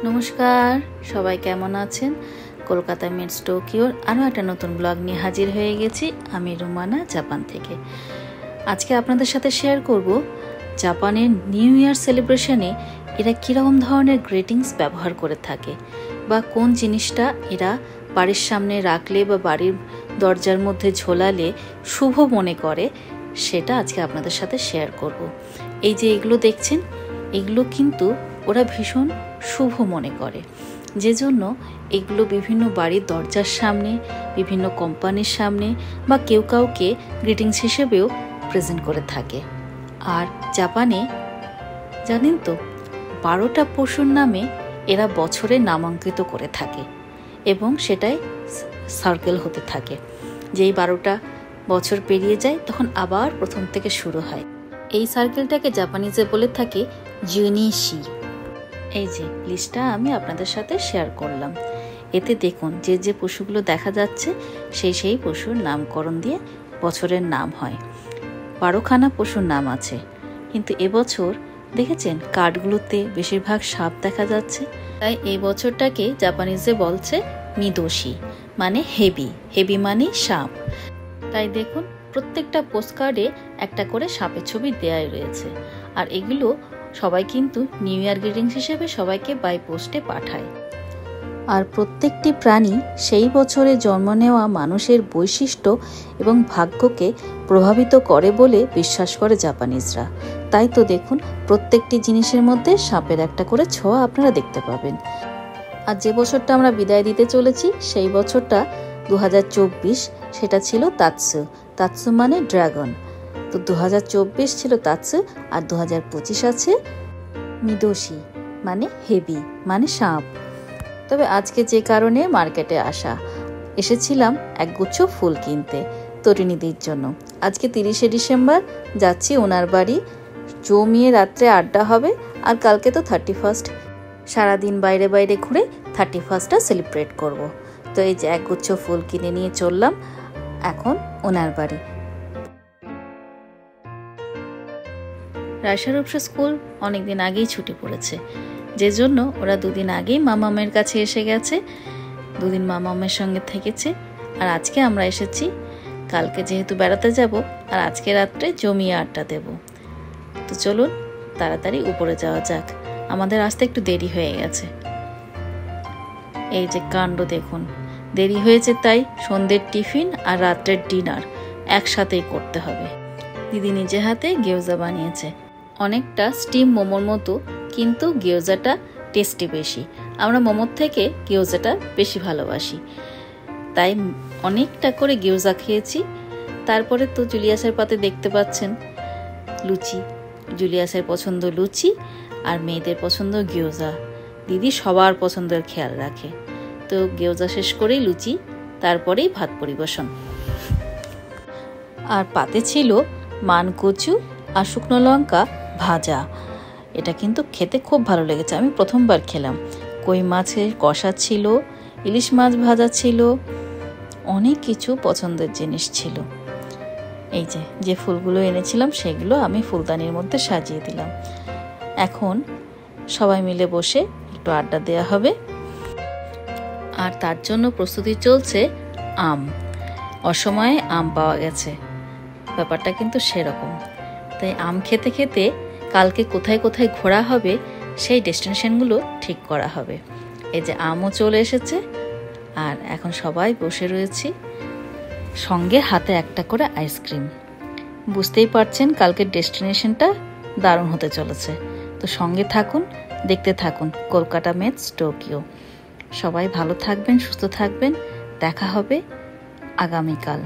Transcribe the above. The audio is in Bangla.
নমস্কার, সবাই কেমন আছেন? কলকাতা মেটস টোকিওর আরও একটা নতুন ব্লগ নিয়ে হাজির হয়ে গেছি। আমি রুমানা, জাপান থেকে। আজকে আপনাদের সাথে শেয়ার করব জাপানের নিউ ইয়ার সেলিব্রেশনে এরা কীরকম ধরনের গ্রিটিংস ব্যবহার করে থাকে, বা কোন জিনিসটা এরা বাড়ির সামনে রাখলে বা বাড়ির দরজার মধ্যে ঝোলালে শুভ মনে করে, সেটা আজকে আপনাদের সাথে শেয়ার করব। এই যে এগুলো দেখছেন, এগুলো কিন্তু ওরা ভীষণ শুভ মনে করে, যে জন্য এগুলো বিভিন্ন বাড়ির দরজার সামনে, বিভিন্ন কোম্পানির সামনে বা কেউ কাউকে গ্রিটিংস হিসেবেও প্রেজেন্ট করে থাকে। আর জাপানে জানেন তো, 12টা পশুর নামে এরা বছরে নামাঙ্কিত করে থাকে এবং সেটাই সার্কেল হতে থাকে। যেই 12টা বছর পেরিয়ে যায় তখন আবার প্রথম থেকে শুরু হয়। এই সার্কেলটাকে জাপানিজে বলে থাকে জুনিশি। এই যে লিস্টটা আমি আপনাদের সাথে শেয়ার করলাম। এতে দেখুন যে যে পশুগুলো দেখা যাচ্ছে সেই পশুর নামকরণ দিয়ে বছরের নাম হয়। 12খানা পশুর নাম আছে, কিন্তু এবছর দেখেছেন কার্ডগুলোতে বেশিরভাগ সাপ দেখা যাচ্ছে। তাই এই বছরটাকে জাপানিজে বলছে মিদোশি, মানে হেবি মানে সাপ। তাই দেখুন প্রত্যেকটা পোস্টকার্ডে একটা করে সাপের ছবি দেয়াই রয়েছে। আর এগুলো সবাই কিন্তু নিউ ইয়ার গ্রিটিংস হিসেবে সবাইকে বাই পোস্টে পাঠায়। আর প্রত্যেকটি প্রাণী সেই বছরে জন্ম নেওয়া মানুষের বৈশিষ্ট্য এবং ভাগ্যকে প্রভাবিত করে বলে বিশ্বাস করে জাপানিজরা। তাই তো দেখুন প্রত্যেকটি জিনিসের মধ্যে সাপের একটা করে ছোঁয়া আপনারা দেখতে পাবেন। আর যে বছরটা আমরা বিদায় দিতে চলেছি সেই বছরটা 2024, সেটা ছিল তাৎসু মানে ড্রাগন। তো 2024 ছিল তাৎসু, আর 2025 আছে মিদোশি মানে হেবি মানে সাপ। তবে আজকে যে কারণে মার্কেটে এসেছিলাম একগুচ্ছ ফুল কিনতে তরুণীদের জন্য। আজকে 30শে ডিসেম্বর যাচ্ছি ওনার বাড়ি, জমিয়ে রাত্রে আড্ডা হবে। আর কালকে তো 31st, সারাদিন বাইরে বাইরে ঘুরে 31st সেলিব্রেট করব। তো এই যে একগুচ্ছ ফুল কিনে নিয়ে চললাম এখন ওনার বাড়ি। রায়সারূপসা স্কুল অনেকদিন আগেই ছুটি পড়েছে, যে জন্য ওরা 2 দিন আগেই মামামের কাছে এসে গেছে। 2 দিন মামামের সঙ্গে থেকেছে। আর আজকে আমরা এসেছি, কালকে যেহেতু বেড়াতে যাব আর আজকে রাত্রে জমিয়ে আড্ডা দেব। তো চলুন তাড়াতাড়ি উপরে যাওয়া যাক, আমাদের আসতে একটু দেরি হয়ে গেছে। এই যে কাণ্ড দেখুন, দেরি হয়েছে তাই সন্ধ্যের টিফিন আর রাত্রের ডিনার একসাথেই করতে হবে। দিদি নিজে হাতে গিয়োজা বানিয়েছে, অনেকটা স্টিম মোমোর মতো, কিন্তু গিয়োজাটা টেস্টি বেশি। আমরা মোমোর থেকে গিয়োজাটা বেশি ভালোবাসি, তাই অনেকটা করে গিয়োজা খেয়েছি। তারপরে তো জুলিয়াসের পাতে দেখতে পাচ্ছেন লুচি। জুলিয়াসের পছন্দ লুচি আর মেয়েদের পছন্দ গিয়োজা। দিদি সবার পছন্দের খেয়াল রাখে। তো গিয়োজা শেষ করেই লুচি, তারপরেই ভাত পরিবেশন। আর পাতে ছিল মানকচু আর শুকনো লঙ্কা ভাজা। এটা কিন্তু খেতে খুব ভালো লেগেছে, আমি প্রথমবার খেলাম। কই মাছের কষা ছিল, ইলিশ মাছ ভাজা ছিল, অনেক কিছু পছন্দের জিনিস ছিল। এই যে ফুলগুলো এনেছিলাম সেগুলো আমি ফুলদানির মধ্যে সাজিয়ে দিলাম। এখন সবাই মিলে বসে একটু আড্ডা দেওয়া হবে। আর তার জন্য প্রস্তুতি চলছে আম। অসময়ে আম পাওয়া গেছে, ব্যাপারটা কিন্তু সেরকম। তাই আম খেতে খেতে কালকে কোথায় কোথায় ঘোরা হবে সেই ডেস্টিনেশনগুলো ঠিক করা হবে। এই যে আমও চলে এসেছে, আর এখন সবাই বসে রয়েছি, সঙ্গে হাতে একটা করে আইসক্রিম। বুঝতেই পারছেন কালকের ডেস্টিনেশনটা দারুণ হতে চলেছে। তো সঙ্গে থাকুন, দেখতে থাকুন কলকাতা মেটস টোকিও। সবাই ভালো থাকবেন, সুস্থ থাকবেন, দেখা হবে আগামীকাল।